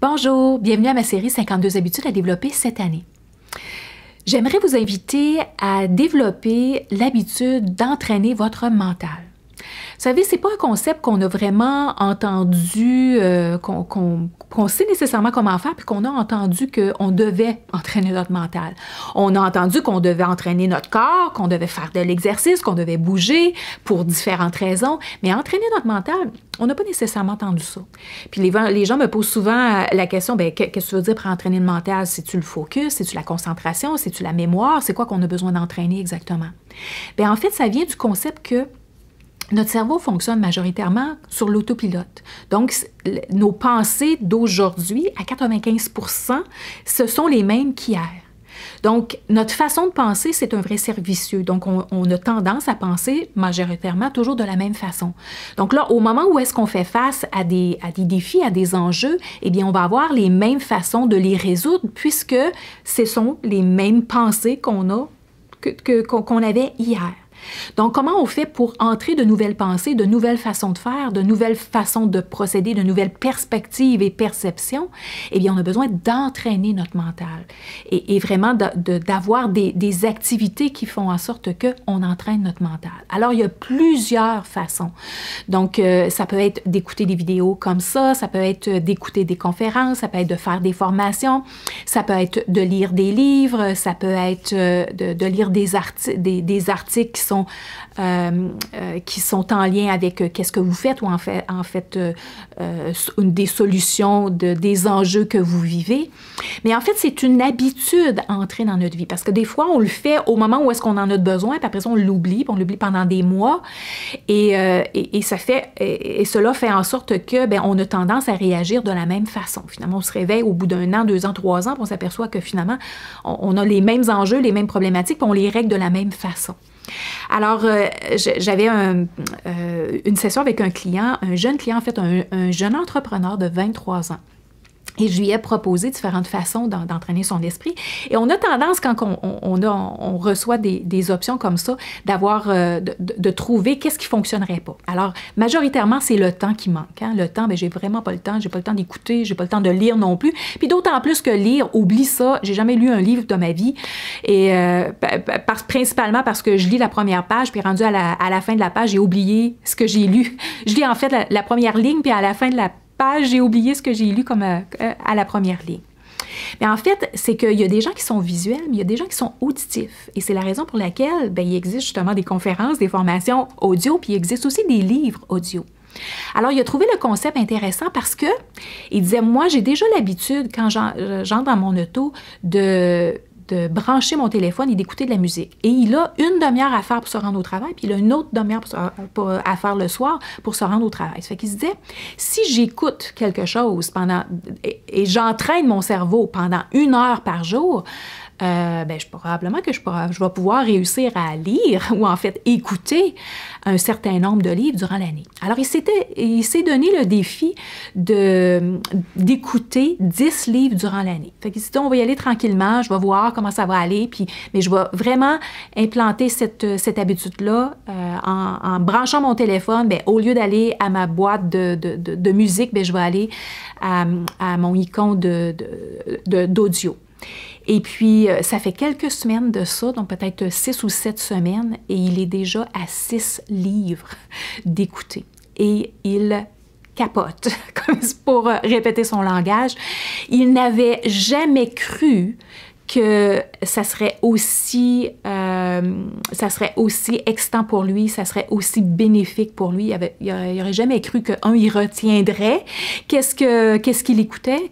Bonjour, bienvenue à ma série 52 habitudes à développer cette année. J'aimerais vous inviter à développer l'habitude d'entraîner votre mental. Vous savez, c'est pas un concept qu'on a vraiment entendu, qu'on sait nécessairement comment faire, puis qu'on a entendu qu'on devait entraîner notre mental. On a entendu qu'on devait entraîner notre corps, qu'on devait faire de l'exercice, qu'on devait bouger pour différentes raisons, mais entraîner notre mental, on n'a pas nécessairement entendu ça. Puis les gens me posent souvent la question, bien, qu'est-ce que tu veux dire par entraîner le mental? C'est-tu le focus? C'est-tu la concentration? C'est-tu la mémoire? C'est quoi qu'on a besoin d'entraîner exactement? Bien, en fait, ça vient du concept que notre cerveau fonctionne majoritairement sur l'autopilote. Donc, nos pensées d'aujourd'hui, à 95%, ce sont les mêmes qu'hier. Donc, notre façon de penser, c'est un vrai cercle vicieux. Donc, on a tendance à penser majoritairement toujours de la même façon. Donc là, au moment où est-ce qu'on fait face à des défis, à des enjeux, eh bien, on va avoir les mêmes façons de les résoudre puisque ce sont les mêmes pensées qu'on avait hier. Donc, comment on fait pour entrer de nouvelles pensées, de nouvelles façons de faire, de nouvelles façons de procéder, de nouvelles perspectives et perceptions? Eh bien, on a besoin d'entraîner notre mental et vraiment d'avoir des activités qui font en sorte qu'on entraîne notre mental. Alors, il y a plusieurs façons. Donc, ça peut être d'écouter des vidéos comme ça peut être d'écouter des conférences, ça peut être de faire des formations, ça peut être de lire des livres, ça peut être de lire des articles qui sont en lien avec qu'est-ce que vous faites ou en fait des solutions, des enjeux que vous vivez. Mais en fait, c'est une habitude à entrer dans notre vie parce que des fois, on le fait au moment où est-ce qu'on en a besoin, puis après ça, on l'oublie pendant des mois et cela fait en sorte que ben, on a tendance à réagir de la même façon. Finalement, on se réveille au bout d'un an, 2 ans, 3 ans, puis on s'aperçoit que finalement, on a les mêmes enjeux, les mêmes problématiques, puis on les règle de la même façon. Alors, j'avais une session avec un client, un jeune client, en fait, un jeune entrepreneur de 23 ans. Et je lui ai proposé différentes façons d'entraîner son esprit. Et on a tendance, quand on reçoit des options comme ça, de trouver qu'est-ce qui ne fonctionnerait pas. Alors, majoritairement, c'est le temps qui manque. Hein? Le temps, bien, j'ai vraiment pas le temps. J'ai pas le temps d'écouter, j'ai pas le temps de lire non plus. Puis d'autant plus que lire, oublie ça. J'ai jamais lu un livre de ma vie. Et principalement parce que je lis la première page, puis rendu à la fin de la page, j'ai oublié ce que j'ai lu. Je lis en fait la première ligne, puis à la fin de la page, j'ai oublié ce que j'ai lu comme à la première ligne. Mais en fait, c'est qu'il y a des gens qui sont visuels, mais il y a des gens qui sont auditifs. Et c'est la raison pour laquelle bien, il existe justement des conférences, des formations audio, puis il existe aussi des livres audio. Alors, il a trouvé le concept intéressant parce que il disait, moi, j'ai déjà l'habitude, quand j'entre dans mon auto, de brancher mon téléphone et d'écouter de la musique. Et il a une demi-heure à faire pour se rendre au travail, puis il a une autre demi-heure à faire le soir pour se rendre au travail. Ça fait qu'il se disait, si j'écoute quelque chose et j'entraîne mon cerveau pendant 1 heure par jour, ben, probablement que je vais pouvoir réussir à lire ou en fait écouter un certain nombre de livres durant l'année. Alors, il s'est donné le défi d'écouter 10 livres durant l'année. Fait qu'il s'est dit, on va y aller tranquillement, je vais voir comment ça va aller, mais je vais vraiment implanter cette habitude-là en branchant mon téléphone. Bien, au lieu d'aller à ma boîte de musique, bien, je vais aller à mon icône d'audio. Et puis, ça fait quelques semaines de ça, donc peut-être 6 ou 7 semaines, et il est déjà à 6 livres d'écouter. Et il capote, comme pour répéter son langage. Il n'avait jamais cru que ça serait aussi excitant pour lui, ça serait aussi bénéfique pour lui. Il n'aurait jamais cru il retiendrait qu'est-ce qu'il écoutait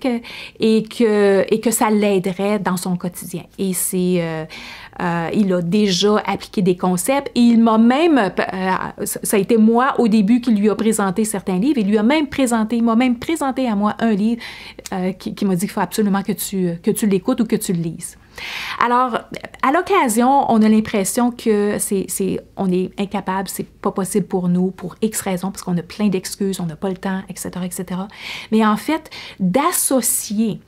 et que ça l'aiderait dans son quotidien. Et il a déjà appliqué des concepts et il m'a même, ça a été moi au début qui lui a présenté certains livres et il m'a même présenté à moi un livre qui m'a dit qu'il faut absolument que tu l'écoutes ou que tu le lises. Alors, à l'occasion, on a l'impression que on est incapable, c'est pas possible pour nous, pour X raisons, parce qu'on a plein d'excuses, on n'a pas le temps, etc., etc. Mais en fait, d'associer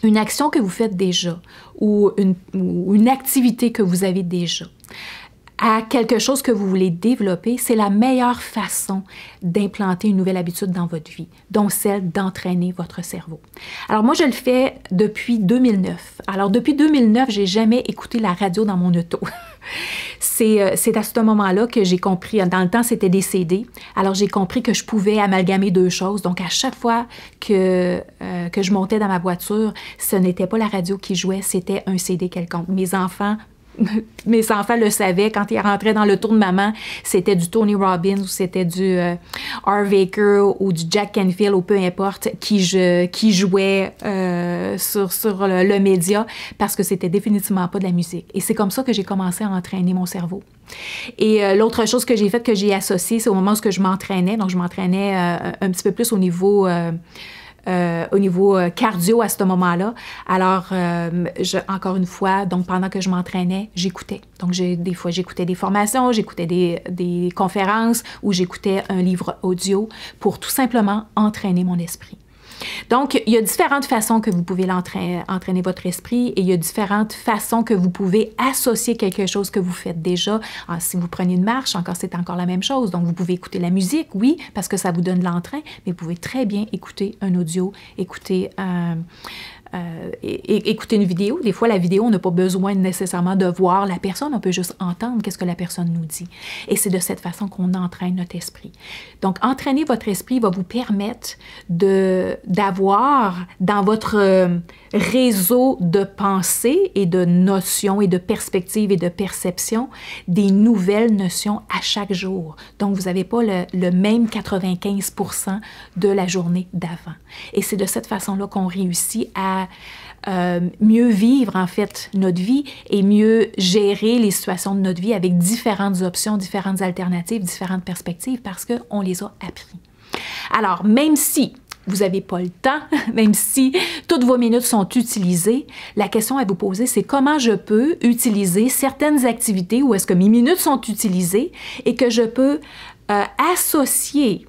une action que vous faites déjà ou une activité que vous avez déjà à quelque chose que vous voulez développer, c'est la meilleure façon d'implanter une nouvelle habitude dans votre vie, dont celle d'entraîner votre cerveau. Alors moi, je le fais depuis 2009. Alors depuis 2009, j'ai jamais écouté la radio dans mon auto. C'est à ce moment-là que j'ai compris, dans le temps, c'était des CD, alors j'ai compris que je pouvais amalgamer deux choses. Donc, à chaque fois que je montais dans ma voiture, ce n'était pas la radio qui jouait, c'était un CD quelconque. Mes enfants le savaient, quand ils rentraient dans le tour de maman, c'était du Tony Robbins ou c'était du Harv Eker ou du Jack Canfield ou peu importe qui jouait sur le média parce que c'était définitivement pas de la musique. Et c'est comme ça que j'ai commencé à entraîner mon cerveau. Et l'autre chose que j'ai faite, que j'ai associée, c'est au moment où je m'entraînais. Donc, je m'entraînais un petit peu plus au niveau cardio à ce moment-là. Alors, encore une fois, donc pendant que je m'entraînais, j'écoutais. Donc, des fois, j'écoutais des formations, j'écoutais des conférences ou j'écoutais un livre audio pour tout simplement entraîner mon esprit. Donc, il y a différentes façons que vous pouvez entraîner votre esprit et il y a différentes façons que vous pouvez associer quelque chose que vous faites déjà. Alors, si vous prenez une marche, c'est encore la même chose. Donc, vous pouvez écouter la musique, oui, parce que ça vous donne de l'entrain, mais vous pouvez très bien écouter un audio, écouter une vidéo. Des fois, la vidéo, on n'a pas besoin nécessairement de voir la personne, on peut juste entendre qu'est-ce que la personne nous dit. Et c'est de cette façon qu'on entraîne notre esprit. Donc, entraîner votre esprit va vous permettre d'avoir dans votre réseau de pensée et de notions et de perspectives et de perceptions des nouvelles notions à chaque jour. Donc, vous n'avez pas le même 95% de la journée d'avant. Et c'est de cette façon-là qu'on réussit à mieux vivre, en fait, notre vie et mieux gérer les situations de notre vie avec différentes options, différentes alternatives, différentes perspectives parce qu'on les a appris. Alors, même si vous n'avez pas le temps, même si toutes vos minutes sont utilisées, la question à vous poser, c'est comment je peux utiliser certaines activités où est-ce que mes minutes sont utilisées et que je peux associer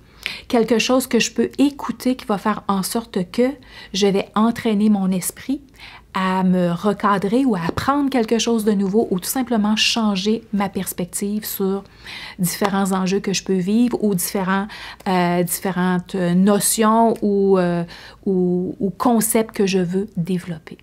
quelque chose que je peux écouter qui va faire en sorte que je vais entraîner mon esprit à me recadrer ou à apprendre quelque chose de nouveau ou tout simplement changer ma perspective sur différents enjeux que je peux vivre ou différentes notions ou concepts que je veux développer.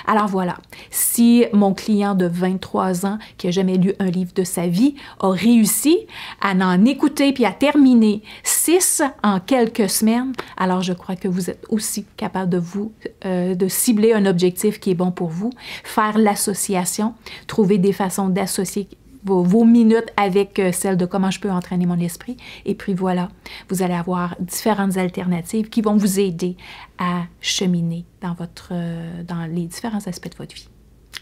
Alors voilà, si mon client de 23 ans qui n'a jamais lu un livre de sa vie a réussi à en écouter puis à terminer 6 en quelques semaines, alors je crois que vous êtes aussi capable de cibler un objectif qui est bon pour vous, faire l'association, trouver des façons d'associer vos minutes avec celle de comment je peux entraîner mon esprit. Et puis voilà, vous allez avoir différentes alternatives qui vont vous aider à cheminer dans les différents aspects de votre vie.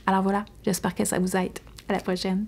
Alors voilà, j'espère que ça vous aide. À la prochaine.